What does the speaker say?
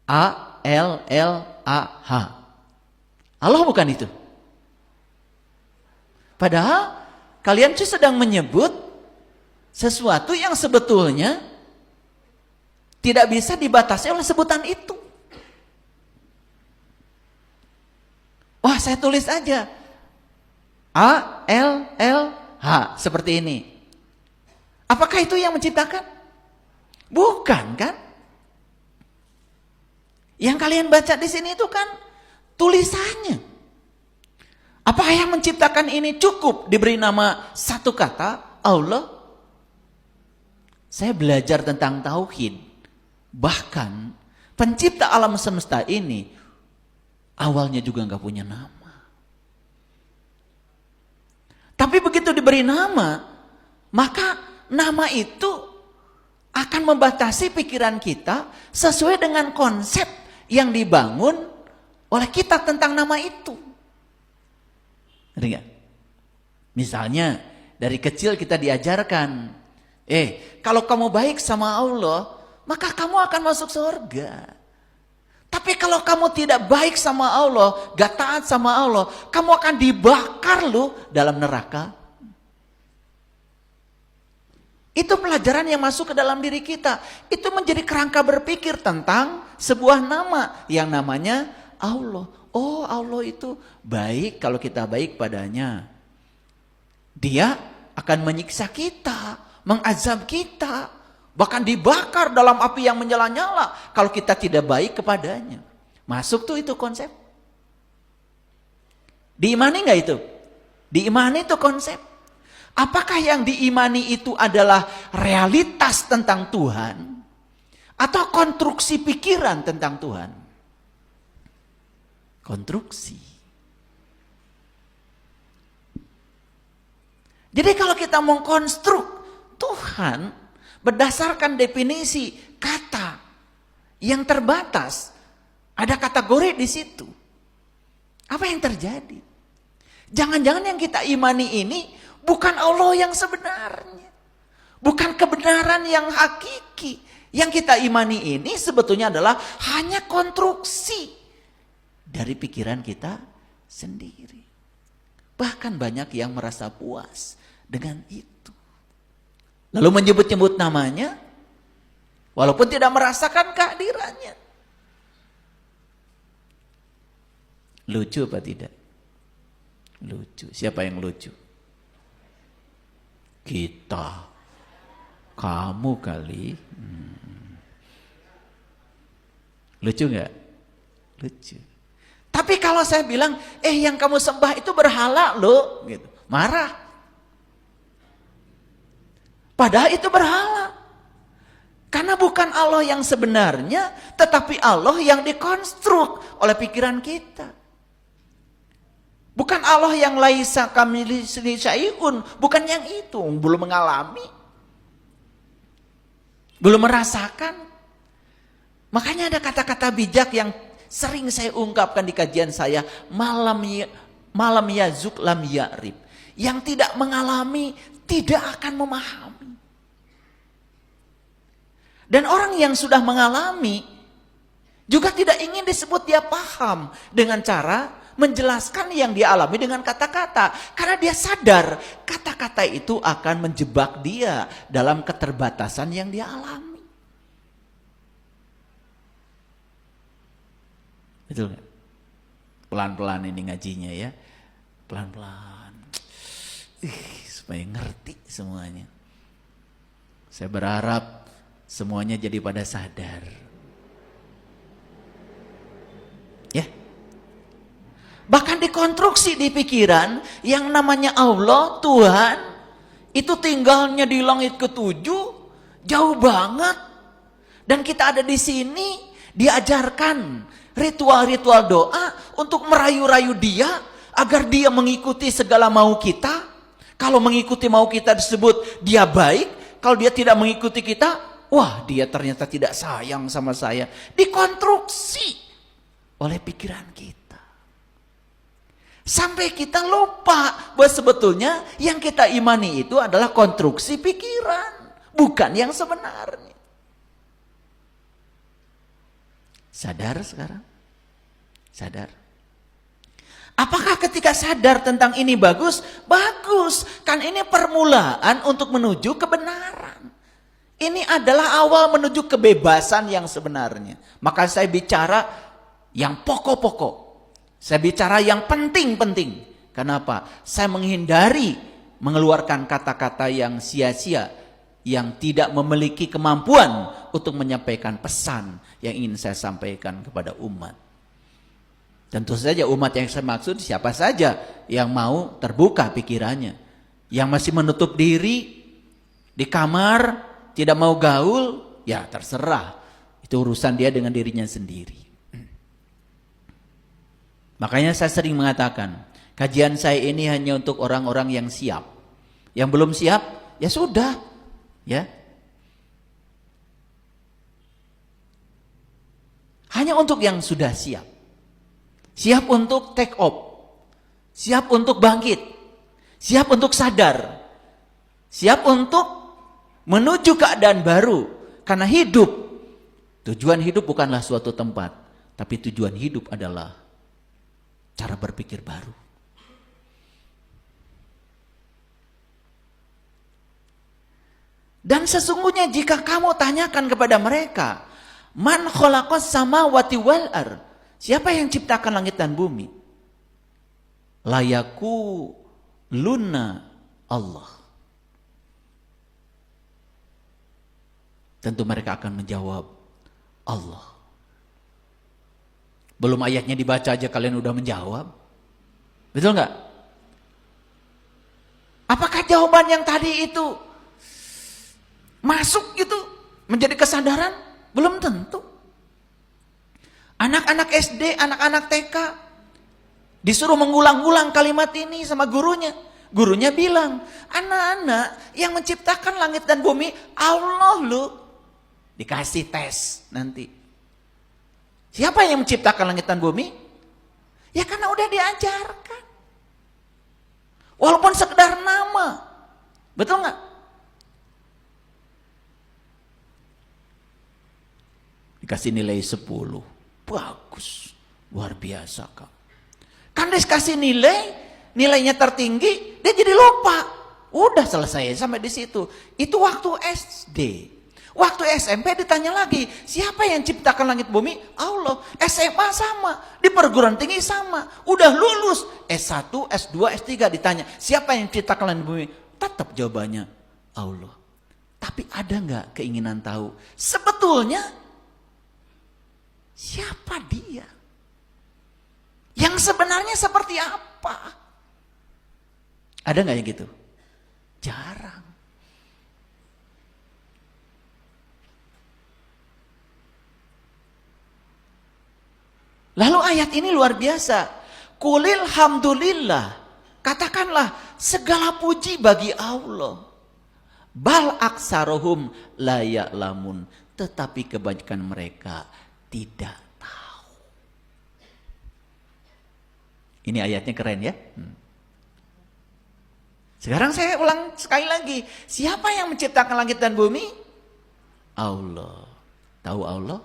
A-L-L-A-H. Allah bukan itu. Padahal kalian tuh sedang menyebut sesuatu yang sebetulnya tidak bisa dibatasi oleh sebutan itu. Wah, saya tulis aja A-L-L-H seperti ini. Apakah itu yang menciptakan? Bukan kan? Yang kalian baca di sini itu kan tulisannya. Apa yang menciptakan ini cukup diberi nama satu kata, Allah? Saya belajar tentang tauhid. Bahkan pencipta alam semesta ini awalnya juga nggak punya nama. Tapi begitu diberi nama, maka nama itu akan membatasi pikiran kita sesuai dengan konsep yang dibangun oleh kita tentang nama itu. Ngerti nggak? Misalnya dari kecil kita diajarkan, kalau kamu baik sama Allah, maka kamu akan masuk surga. Tapi kalau kamu tidak baik sama Allah, gak taat sama Allah, kamu akan dibakar loh dalam neraka. Itu pelajaran yang masuk ke dalam diri kita. Itu menjadi kerangka berpikir tentang sebuah nama yang namanya Allah. Oh, Allah itu baik kalau kita baik padanya. Dia akan menyiksa kita, mengazab kita, bahkan dibakar dalam api yang menyala-nyala kalau kita tidak baik kepadanya. Masuk tuh itu konsep. Diimani nggak itu? Diimani itu konsep. Apakah yang diimani itu adalah realitas tentang Tuhan atau konstruksi pikiran tentang Tuhan? Konstruksi. Jadi kalau kita mengkonstruk Tuhan berdasarkan definisi kata yang terbatas, ada kategori di situ. Apa yang terjadi? Jangan-jangan yang kita imani ini bukan Allah yang sebenarnya. Bukan kebenaran yang hakiki. Yang kita imani ini sebetulnya adalah hanya konstruksi dari pikiran kita sendiri. Bahkan banyak yang merasa puas dengan itu. Lalu menyebut-nyebut namanya, walaupun tidak merasakan kehadirannya. Lucu apa tidak? Lucu. Siapa yang lucu? Kita. Kamu kali. Lucu nggak? Lucu. Tapi kalau saya bilang, yang kamu sembah itu berhala loh, gitu. Marah. Padahal itu berhala. Karena bukan Allah yang sebenarnya, tetapi Allah yang dikonstruk oleh pikiran kita. Bukan Allah yang laisa kamitslihi syai'un, bukan yang itu, belum mengalami. Belum merasakan. Makanya ada kata-kata bijak yang sering saya ungkapkan di kajian saya, malam yazuk lam ya'rib. Yang tidak mengalami tidak akan memahami. Dan orang yang sudah mengalami juga tidak ingin disebut dia paham dengan cara menjelaskan yang dia alami dengan kata-kata. Karena dia sadar kata-kata itu akan menjebak dia dalam keterbatasan yang dia alami. Betul gak? Pelan-pelan ini ngajinya ya. Pelan-pelan. Supaya ngerti semuanya. Saya berharap semuanya jadi pada sadar. Ya. Bahkan dikonstruksi di pikiran yang namanya Allah, Tuhan, itu tinggalnya di langit ketujuh, jauh banget. Dan kita ada di sini diajarkan ritual-ritual doa untuk merayu-rayu dia agar dia mengikuti segala mau kita. Kalau mengikuti mau kita disebut dia baik, kalau dia tidak mengikuti kita, wah dia ternyata tidak sayang sama saya. Dikonstruksi oleh pikiran kita. Sampai kita lupa bahwa sebetulnya yang kita imani itu adalah konstruksi pikiran, bukan yang sebenarnya. Sadar sekarang? Sadar. Apakah ketika sadar tentang ini bagus? Bagus. Kan ini permulaan untuk menuju kebenaran. Ini adalah awal menuju kebebasan yang sebenarnya. Maka saya bicara yang pokok-pokok. Saya bicara yang penting-penting. Kenapa? Saya menghindari mengeluarkan kata-kata yang sia-sia, yang tidak memiliki kemampuan untuk menyampaikan pesan yang ingin saya sampaikan kepada umat. Tentu saja umat yang saya maksud siapa saja yang mau terbuka pikirannya. Yang masih menutup diri di kamar, tidak mau gaul, ya terserah. Itu urusan dia dengan dirinya sendiri. Makanya saya sering mengatakan, kajian saya ini hanya untuk orang-orang yang siap. Yang belum siap, ya sudah. Ya. Hanya untuk yang sudah siap. Siap untuk take off. Siap untuk bangkit. Siap untuk sadar. Siap untuk menuju keadaan baru. Karena hidup, tujuan hidup bukanlah suatu tempat. Tapi tujuan hidup adalah cara berpikir baru. Dan sesungguhnya jika kamu tanyakan kepada mereka, man khalaqas samawati wal ardh, siapa yang ciptakan langit dan bumi? Layaku luna Allah. Tentu mereka akan menjawab Allah. Belum ayatnya dibaca aja kalian udah menjawab. Betul nggak? Apakah jawaban yang tadi itu masuk gitu menjadi kesadaran? Belum tentu. Anak-anak SD, anak-anak TK disuruh mengulang-ulang kalimat ini sama gurunya. Gurunya bilang, anak-anak yang menciptakan langit dan bumi Allah lu. Dikasih tes nanti. Siapa yang menciptakan langit dan bumi? Ya karena udah diajarkan. Walaupun sekedar nama. Betul nggak? Dikasih nilai 10. Bagus. Luar biasa kak. Kan dikasih nilainya tertinggi, dia jadi lupa. Udah selesai sampai di situ. Itu waktu SD. Waktu SMP ditanya lagi, siapa yang ciptakan langit bumi? Allah. SMA sama, di perguruan tinggi sama. Udah lulus S1, S2, S3 ditanya, siapa yang ciptakan langit bumi? Tetap jawabannya Allah. Tapi ada nggak keinginan tahu? Sebetulnya siapa dia? Yang sebenarnya seperti apa? Ada nggak yang gitu? Jarang. Lalu ayat ini luar biasa. Qulil hamdulillah. Katakanlah segala puji bagi Allah. Bal aksarohum la ya'lamun. Tetapi kebanyakan mereka tidak tahu. Ini ayatnya keren ya. Sekarang saya ulang sekali lagi. Siapa yang menciptakan langit dan bumi? Allah. Tahu Allah?